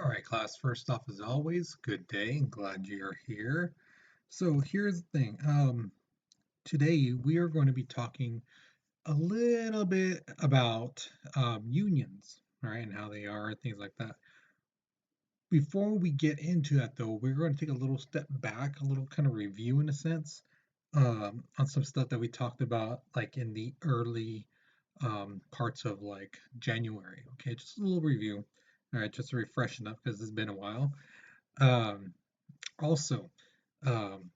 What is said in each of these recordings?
All right, class. First off, as always, good day. Glad you're here. So here's the thing. Today we are going to be talking a little bit about unions, all right, and how they are, things like that. Before we get into that, though, we're going to take a little step back, a little kind of review in a sense, on some stuff that we talked about, like in the early parts of like January. Okay, just a little review. All right, just to refresh enough because it's been a while. Um, Also, um,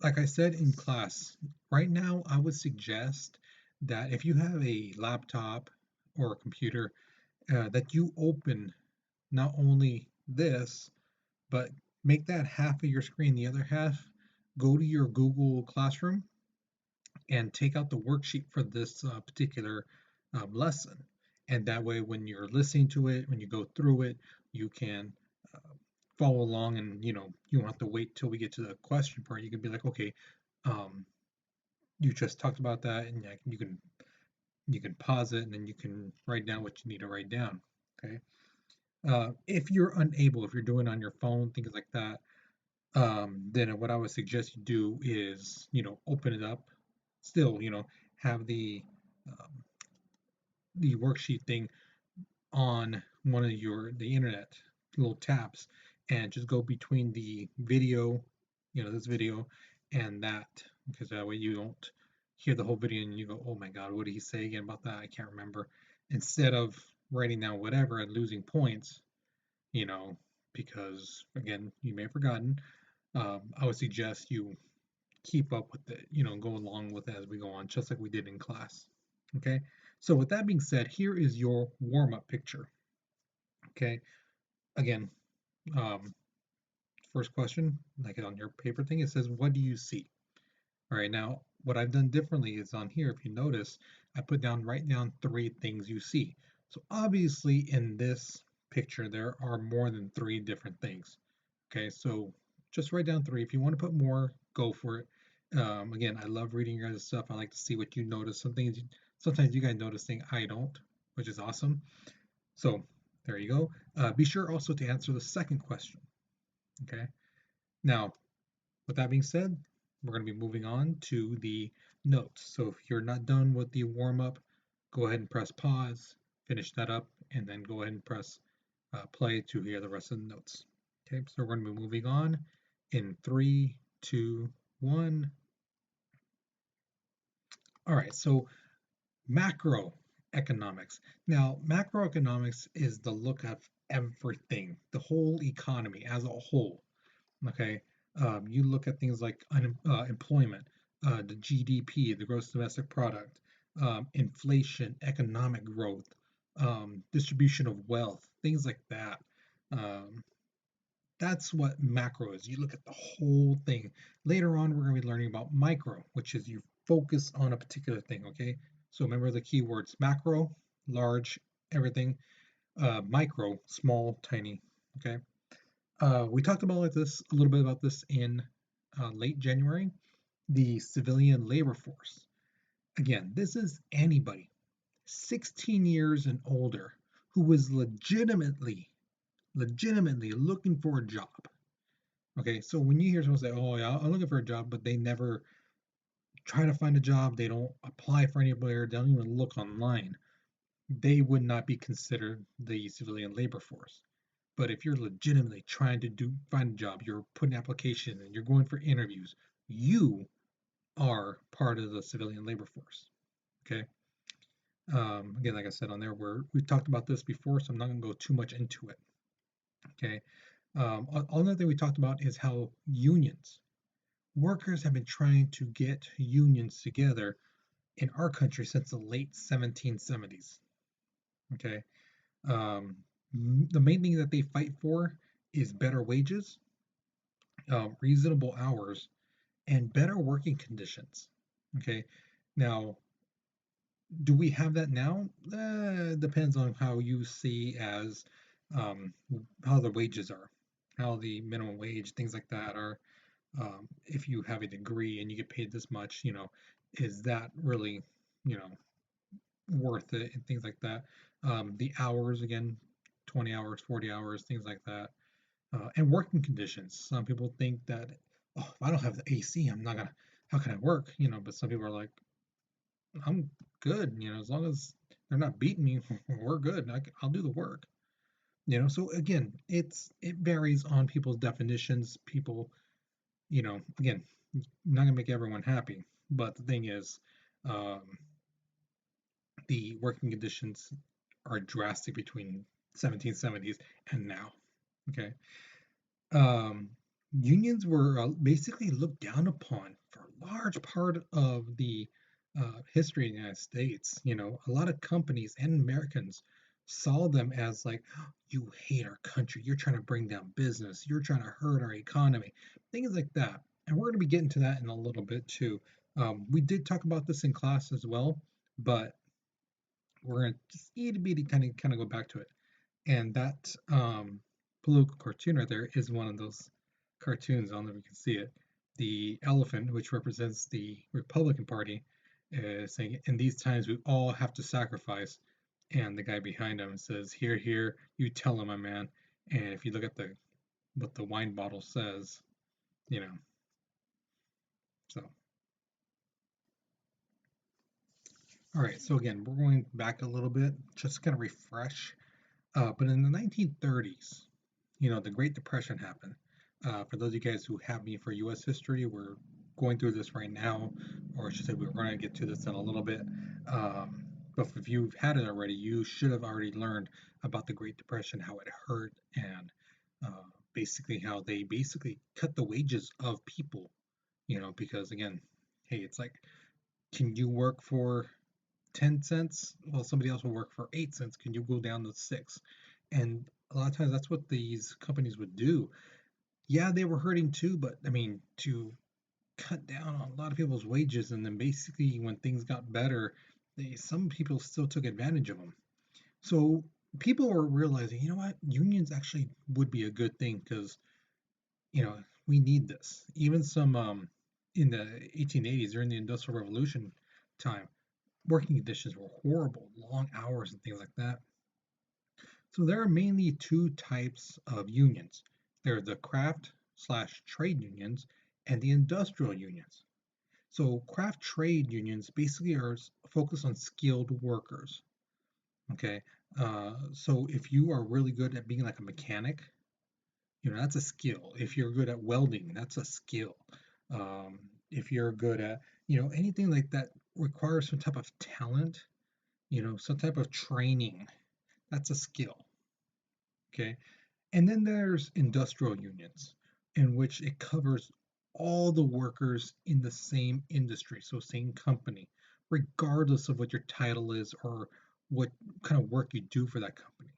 like I said in class, right now I would suggest that if you have a laptop or a computer, that you open not only this, but make that half of your screen, the other half, go to your Google Classroom and take out the worksheet for this particular lesson. And that way, when you're listening to it, when you go through it, you can uh, follow along and you don't have to wait till we get to the question part. You can be like, okay, um, you just talked about that, and like, you can pause it and then you can write down what you need to write down. Okay. If you're unable, if you're doing it on your phone, things like that, then what I would suggest you do is, open it up. Still, have um, the worksheet thing on one of the internet little tabs, and just go between the video, this video and that, because that way you don't hear the whole video and you go, oh my god, what did he say again about that? I can't remember. Instead of writing down whatever and losing points, you know, because again, you may have forgotten. I would suggest you keep up with it, go along with it as we go on, just like we did in class. Okay. So with that being said, here is your warm-up picture. Okay. Again, um, first question, like on your paper thing, it says, what do you see? All right, now what I've done differently is on here, if you notice, I write down three things you see. So obviously in this picture, there are more than three different things. Okay, so just write down three. If you want to put more, go for it. Again, I love reading your guys' stuff. I like to see what you notice. Sometimes you guys notice things I don't, which is awesome. So there you go. Be sure also to answer the second question. Okay. Now, with that being said, we're going to be moving on to the notes. So if you're not done with the warm up, go ahead and press pause, finish that up, and then go ahead and press play to hear the rest of the notes. Okay, so we're going to be moving on in three, two, one. All right, so macroeconomics. Now, macroeconomics is the look of everything, the whole economy as a whole. Okay, you look at things like employment, the GDP, the gross domestic product, inflation, economic growth, distribution of wealth, things like that. Um, that's what macro is. You look at the whole thing. Later on, we're going to be learning about micro, which is you focus on a particular thing. Okay, so remember the keywords: macro, large, everything; micro, small, tiny. Okay. We talked about a little bit about this in late January, the civilian labor force. Again, this is anybody 16 years and older who was legitimately looking for a job. Okay, so when you hear someone say, "Oh yeah, I'm looking for a job," but they never try to find a job, they don't apply for anywhere, they don't even look online, they would not be considered the civilian labor force. But if you're legitimately trying to find a job, you're putting an application and you're going for interviews, you are part of the civilian labor force. Okay. Again, like I said on there, we've talked about this before, so I'm not going to go too much into it. Okay. Another thing we talked about is how workers have been trying to get unions together in our country since the late 1770s. Okay. Um, the main thing that they fight for is better wages, reasonable hours, and better working conditions. Okay. Now, do we have that now? Depends on how you see as um, how the wages are, how the minimum wage, things like that are. If you have a degree and you get paid this much, is that really, you know, worth it and things like that. The hours, again, 20 hours, 40 hours, things like that. And working conditions. Some people think that, oh, if I don't have the AC, I'm not gonna, how can I work? But some people are like, I'm good, as long as they're not beating me, we're good. I'll do the work. So again, it varies on people's definitions. People, again, not gonna make everyone happy, but the thing is, um, the working conditions are drastic between 1770s and now. Okay. Um, Unions were basically looked down upon for a large part of the history of the United States. A lot of companies and Americans saw them as like, you hate our country, you're trying to bring down business, you're trying to hurt our economy, things like that. And we're going to be getting to that in a little bit too. We did talk about this in class as well, but we're going to just itty bitty kind of go back to it. And that political cartoon right there is one of those cartoons. I don't know if you can see it. The elephant, which represents the Republican Party, is saying, "In these times, we all have to sacrifice." And the guy behind him says, "Here, here, you tell him, my man." And if you look at the what the wine bottle says, you know, so all right. So again, we're going back a little bit, just to kind of refresh. But in the 1930s, the Great Depression happened. For those of you guys who have me for U.S. history, we're going through this right now, or I should say, we're going to get to this in a little bit. But if you've had it already, you should have already learned about the Great Depression, how it hurt, and basically how they basically cut the wages of people. Because again, hey, it's like, can you work for 10 cents? Well, somebody else will work for 8 cents. Can you go down to 6? And a lot of times that's what these companies would do. Yeah, they were hurting too, but I mean, to cut down on a lot of people's wages, and then basically when things got better, some people still took advantage of them. So people were realizing, what, unions actually would be a good thing because we need this. Even some in the 1880s during the Industrial Revolution time, working conditions were horrible, long hours and things like that. So there are mainly two types of unions. There are the craft slash trade unions and the industrial unions. So craft trade unions basically are focused on skilled workers. Okay, so if you are really good at being like a mechanic, that's a skill. If you're good at welding, that's a skill. If you're good at anything like that requires some type of talent, some type of training, that's a skill. Okay. And then there's industrial unions, in which it covers all the workers in the same industry, so same company, regardless of what your title is or what kind of work you do for that company.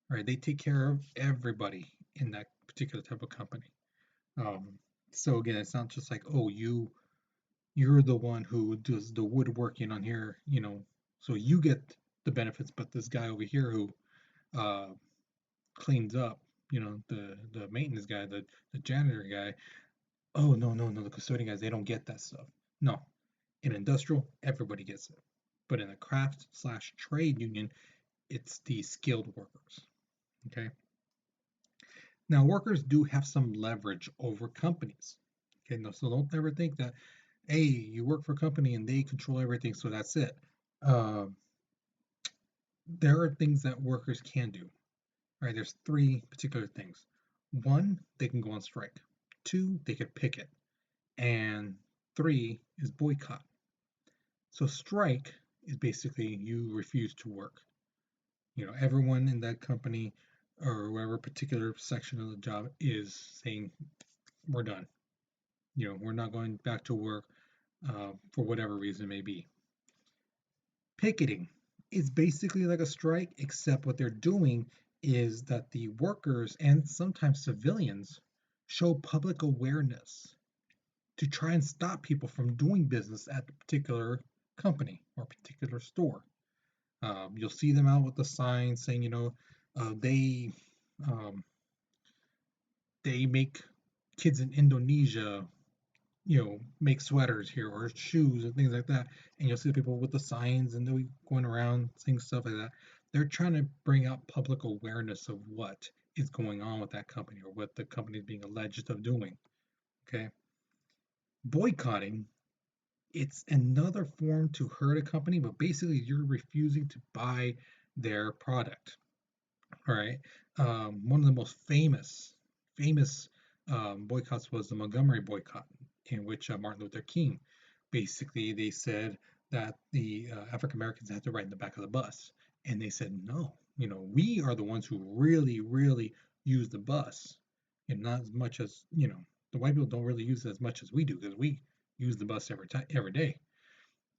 Right? They take care of everybody in that particular type of company. Um, so again, it's not just like, oh, you're the one who does the woodworking on here, so you get the benefits, but this guy over here who uh, cleans up, the maintenance guy, the janitor guy. Oh, no, no, no, the custodian guys, they don't get that stuff. No, in industrial, everybody gets it. But in a craft slash trade union, it's the skilled workers. Okay. Now, workers do have some leverage over companies. Okay. No, so don't ever think that, hey, you work for a company and they control everything, so that's it. Uh, there are things that workers can do. Right, there's three particular things. One, they can go on strike. Two, they could picket. And three is boycott. So strike is basically you refuse to work. Everyone in that company or whatever particular section of the job is saying, we're done. We're not going back to work for whatever reason it may be. Picketing is basically like a strike, except what they're doing is that the workers and sometimes civilians show public awareness to try and stop people from doing business at a particular company or particular store. You'll see them out with the signs saying, they um, they make kids in Indonesia, make sweaters here or shoes and things like that. And you'll see people with the signs and they'll be going around saying stuff like that. They're trying to bring out public awareness of what is going on with that company or what the company is being alleged of doing. Okay. Boycotting, it's another form to hurt a company, but basically you're refusing to buy their product. All right. One of the most famous boycotts was the Montgomery boycott, in which Martin Luther King basically they said that the African Americans had to ride in the back of the bus, and they said no. We are the ones who really use the bus, and not as much as the white people don't really use it as much as we do because we use the bus every day.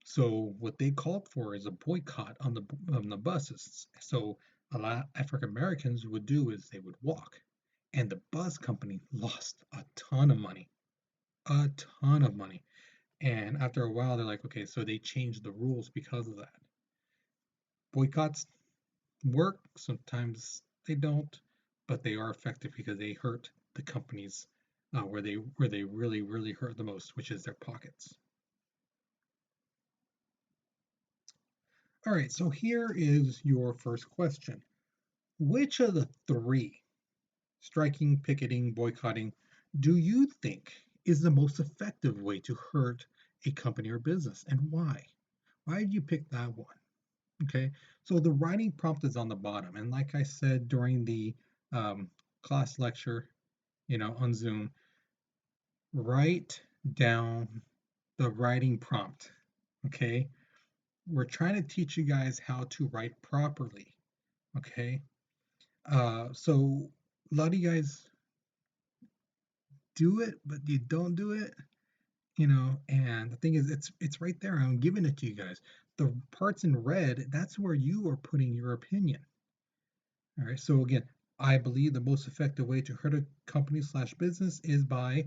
So what they called for is a boycott on the buses. So a lot of African Americans would do is they would walk, and the bus company lost a ton of money, a ton of money. And after a while, they're like, okay, so they changed the rules because of that. Boycotts work, sometimes they don't, but they are effective because they hurt the companies where they really hurt the most, which is their pockets. All right, so here is your first question. Which of the three, striking, picketing, boycotting, do you think is the most effective way to hurt a company or business, and why? Why did you pick that one? Okay, so the writing prompt is on the bottom, and like I said during the um, class lecture, on Zoom, write down the writing prompt. Okay, we're trying to teach you guys how to write properly. Okay, so a lot of you guys do it, but you don't do it, and the thing is it's right there. I'm giving it to you guys. The parts in red, that's where you are putting your opinion. All right. So again, I believe the most effective way to hurt a company slash business is by,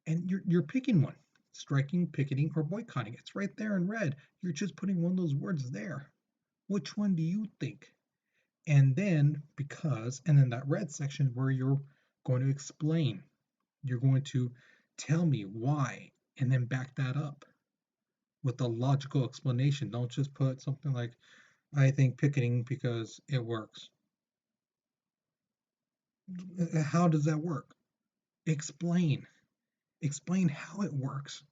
and you're picking one, striking, picketing, or boycotting. It's right there in red. You're just putting one of those words there. Which one do you think? And then and then that red section where you're going to explain. You're going to tell me why, and then back that up with a logical explanation. Don't just put something like, I think picketing because it works. How does that work? Explain. Explain how it works.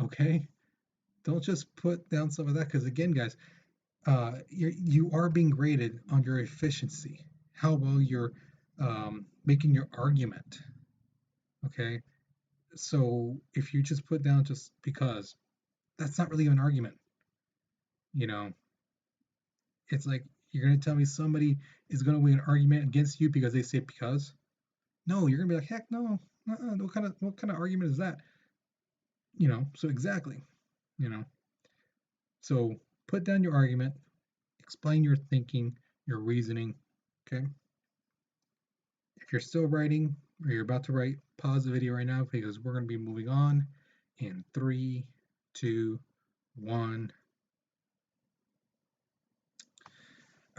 Okay? Don't just put down some of that because, again, guys, you are being graded on your efficiency, how well you're making your argument. Okay? So if you just put down just because, that's not really an argument. You know, it's like you're gonna tell me somebody is gonna win an argument against you because they say because. No, you're gonna be like, heck no. What kind of argument is that? So exactly. You know. So put down your argument, explain your thinking, your reasoning. Okay. If you're still writing or you're about to write, pause the video right now because we're gonna be moving on in 3, 2, 1.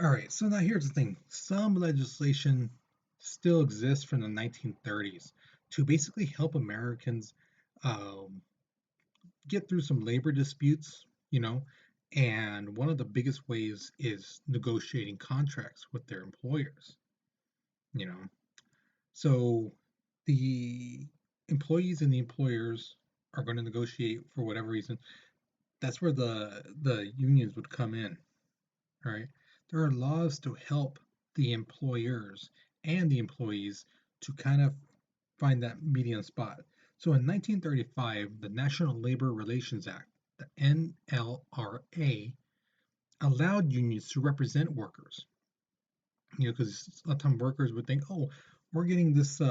All right, so now here's the thing. Some legislation still exists from the 1930s to basically help Americans um, get through some labor disputes, and one of the biggest ways is negotiating contracts with their employers, you know. So the employees and the employers are going to negotiate for whatever reason. That's where the unions would come in. Right? There are laws to help the employers and the employees to kind of find that median spot. So in 1935, the National Labor Relations Act, the NLRA, allowed unions to represent workers. Because a lot of time workers would think, oh, we're getting this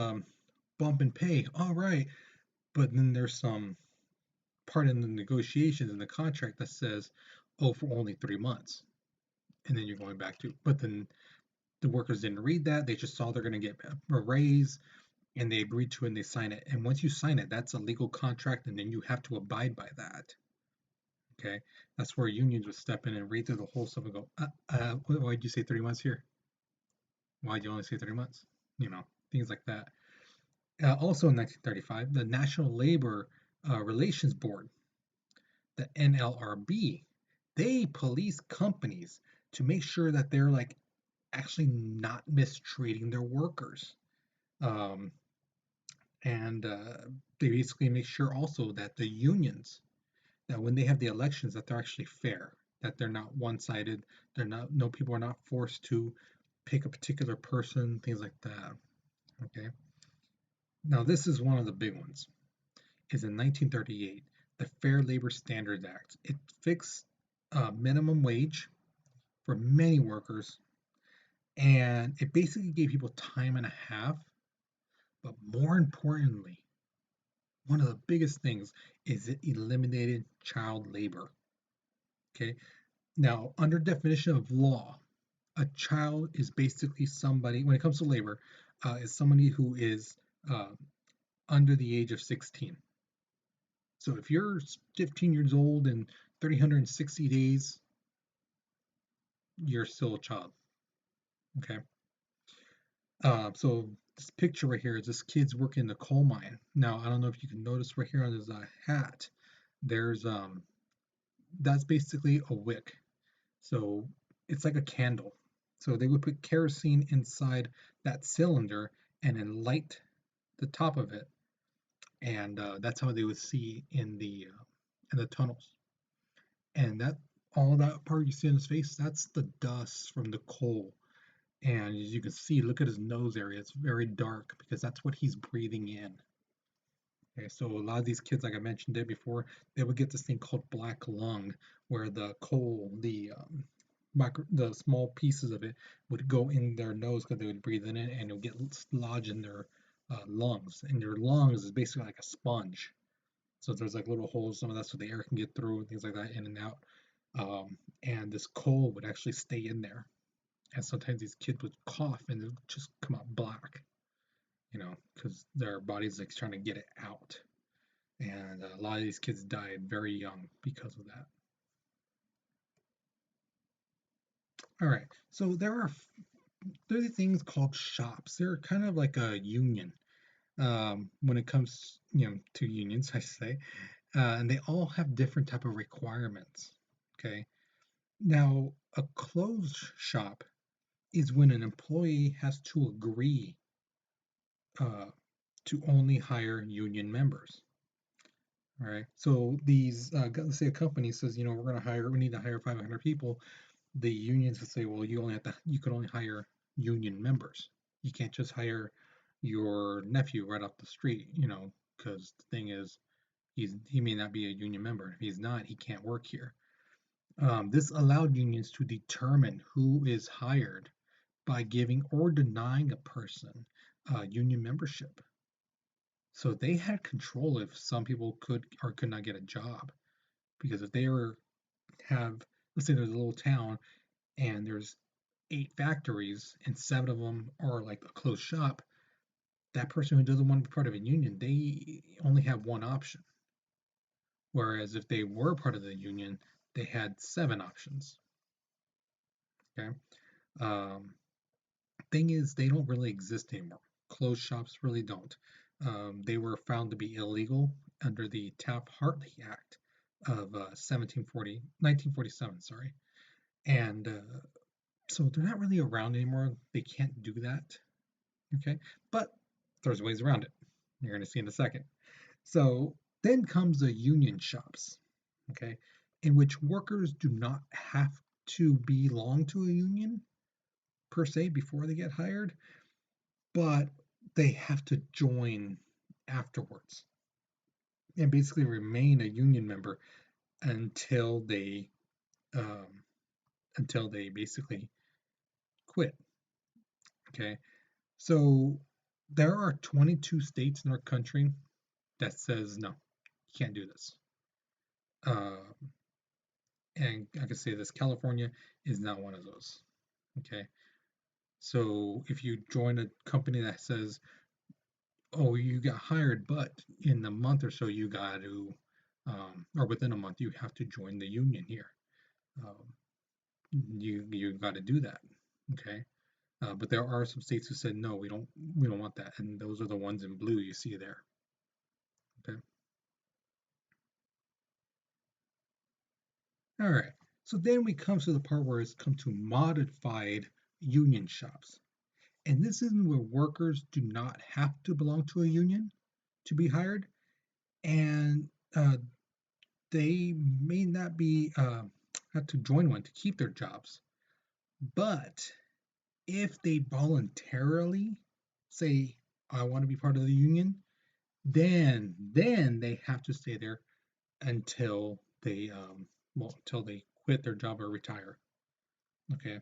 bump in pay. All right. But then there's some part in the negotiations in the contract that says, oh, for only 3 months. And then you're going back to, but then the workers didn't read that. They just saw they're going to get a raise and they agreed to it and they sign it. And once you sign it, that's a legal contract and then you have to abide by that. Okay. That's where unions would step in and read through the whole stuff and go, why'd you say 3 months here? Why'd you only say 3 months? Things like that. Also in 1935, the National Labor Relations Board, the NLRB, they police companies to make sure that they're like actually not mistreating their workers. Um, and they basically make sure also that the unions, that when they have the elections, that they're actually fair, that they're not one-sided, they're not, no people are not forced to pick a particular person, things like that. Okay. Now this is one of the big ones. Is in 1938, the Fair Labor Standards Act. It fixed minimum wage for many workers, and it basically gave people time and a half. But more importantly, one of the biggest things is it eliminated child labor. Okay. Now, under definition of law, a child is basically somebody, when it comes to labor, is somebody who is uh, under the age of 16. So if you're 15 years old and 360 days, you're still a child. Okay. So this picture right here is this kid's working in the coal mine. Now, I don't know if you can notice right here on his hat, there's that's basically a wick. So it's like a candle. So they would put kerosene inside that cylinder and then light the top of it, and that's how they would see in the tunnels. And that all that part you see in his face, that's the dust from the coal. And as you can see, look at his nose area. It's very dark because that's what he's breathing in. Okay, so a lot of these kids, like I mentioned it before, they would get this thing called black lung, where the coal, the small pieces of it would go in their nose because they would breathe in it, and it would get lodged in their lungs. And your lungs is basically like a sponge. So there's like little holes, some of that's so the air can get through and things like that, in and out. And this coal would actually stay in there. And sometimes these kids would cough and it would just come out black, because their body's like trying to get it out. And a lot of these kids died very young because of that. All right, so there are things called shops. They're kind of like a union when it comes, to unions, I say, and they all have different type of requirements. Okay, now a closed shop is when an employee has to agree uh, to only hire union members. All right. So let's say a company says, we need to hire 500 people. The unions would say, well, you can only hire union members. You can't just hire your nephew right off the street, because the thing is, he may not be a union member. If he's not, he can't work here. This allowed unions to determine who is hired by giving or denying a person union membership. So they had control if some people could or could not get a job. Because if they have, let's say there's a little town and there's 8 factories and 7 of them are like a closed shop, that person who doesn't want to be part of a union, they only have one option. Whereas if they were part of the union, they had 7 options. Okay. Um, Thing is, they don't really exist anymore. Closed shops really don't. They were found to be illegal under the Taft-Hartley Act of 1947, sorry. And so they're not really around anymore. They can't do that. Okay. But there's ways around it. You're going to see in a second. So then comes the union shops, okay, in which workers do not have to belong to a union per se before they get hired, but they have to join afterwards and basically remain a union member until they um, basically quit. Okay, so there are 22 states in our country that says no, you can't do this. Um, and I can say this: California is not one of those. Okay, so if you join a company that says, "Oh, you got hired, but in a month or so you got to, or within a month you have to join the union here," um, you got to do that. Okay, but there are some states who said no, we don't want that, and those are the ones in blue you see there. Okay. All right. So then we come to the part where it's come to modified union shops. And this is where workers do not have to belong to a union to be hired, and they may not be have to join one to keep their jobs. But if they voluntarily say, "I want to be part of the union," then they have to stay there until they until they quit their job or retire. Okay.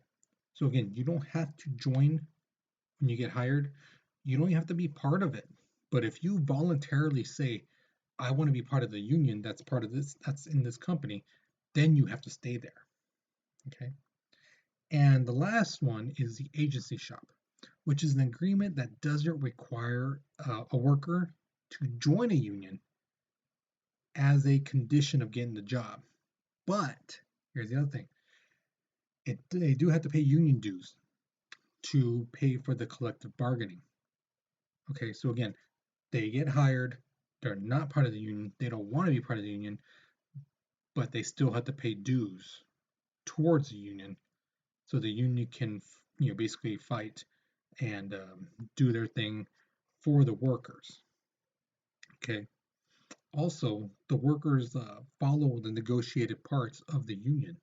So again, you don't have to join when you get hired. You don't have to be part of it. But if you voluntarily say, "I want to be part of the union that's part of this, that's in this company," then you have to stay there. Okay. And the last one is the agency shop, which is an agreement that doesn't require a worker to join a union as a condition of getting the job. But here's the other thing: they do have to pay union dues to pay for the collective bargaining. Okay, so again, they get hired, they're not part of the union, they don't want to be part of the union, but they still have to pay dues towards the union, so the union can, basically fight and do their thing for the workers. Okay. Also, the workers follow the negotiated parts of the union.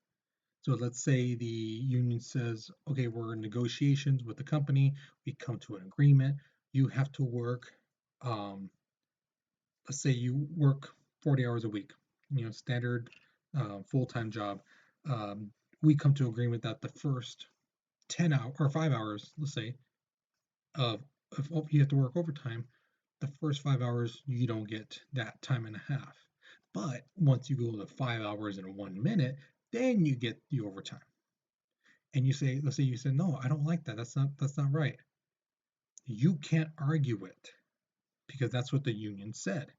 So let's say the union says, "Okay, we're in negotiations with the company. We come to an agreement. You have to work, um, let's say you work 40 hours a week, standard full-time job. Um, we come to agreement that the first 10 hours or 5 hours, let's say, of if you have to work overtime, the first 5 hours you don't get that time and a half. But once you go to 5 hours and 1 minute, then you get the overtime. And you say, let's say you said, "No, I don't like that. That's not right." You can't argue it because that's what the union said.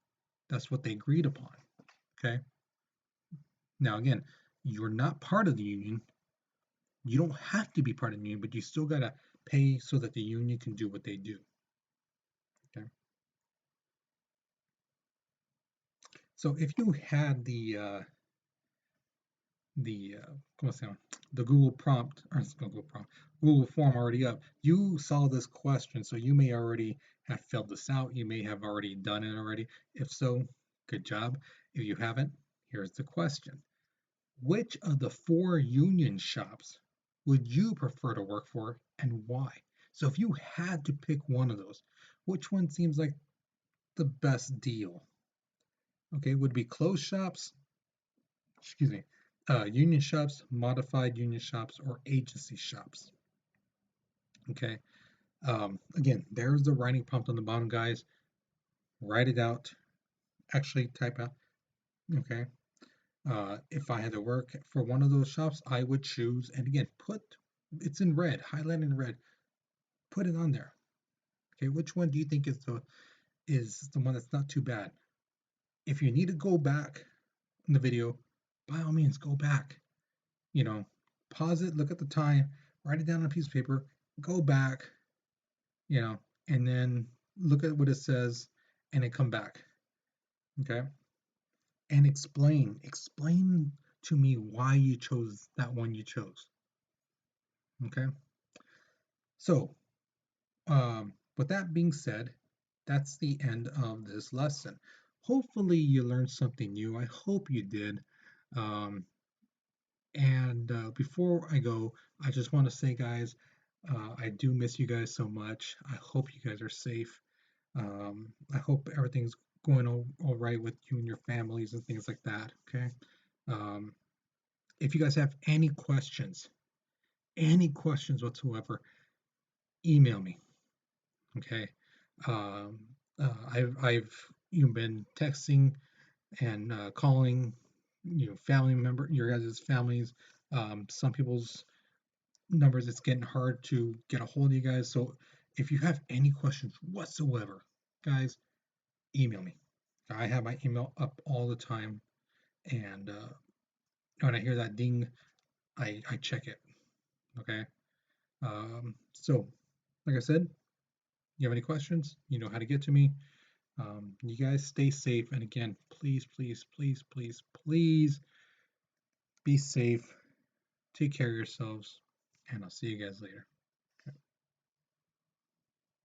That's what they agreed upon. Okay. Now again, you're not part of the union. You don't have to be part of the union, but you still gotta pay so that the union can do what they do. Okay. So if you had ¿cómo se llama? The Google prompt, or it's Google prompt, Google form already up, you saw this question, so you may already have filled this out. You may have already done it already. If so, good job. If you haven't, here's the question. Which of the four union shops would you prefer to work for and why? So if you had to pick one of those, which one seems like the best deal? Okay, would it be closed shops, excuse me, union shops, modified union shops, or agency shops? Okay. Again, there's the writing prompt on the bottom, guys. Write it out. Actually, type out. Okay. If I had to work for one of those shops, I would choose, and again, it's in red, highlighted in red. Put it on there. Okay. Which one do you think is the one that's not too bad? If you need to go back in the video, by all means, go back. You know, pause it, look at the time, write it down on a piece of paper, go back, you know, and then look at what it says and then come back. Okay. And explain to me why you chose that one you chose. Okay. So, with that being said, that's the end of this lesson. Hopefully, you learned something new. I hope you did. Um, and before I go, I just want to say, guys, I do miss you guys so much. I hope you guys are safe. I hope everything's going all right with you and your families and things like that. Okay. Um, if you guys have any questions whatsoever, email me. Okay. Um, I've been texting and calling family member your guys' families. Some people's numbers, it's getting hard to get a hold of you guys. So if you have any questions whatsoever, guys, email me. I have my email up all the time, and when I hear that ding, I check it. Okay. So, like I said, you have any questions, you know how to get to me. You guys stay safe, and again, please, please, please, please, please be safe. Take care of yourselves, and I'll see you guys later.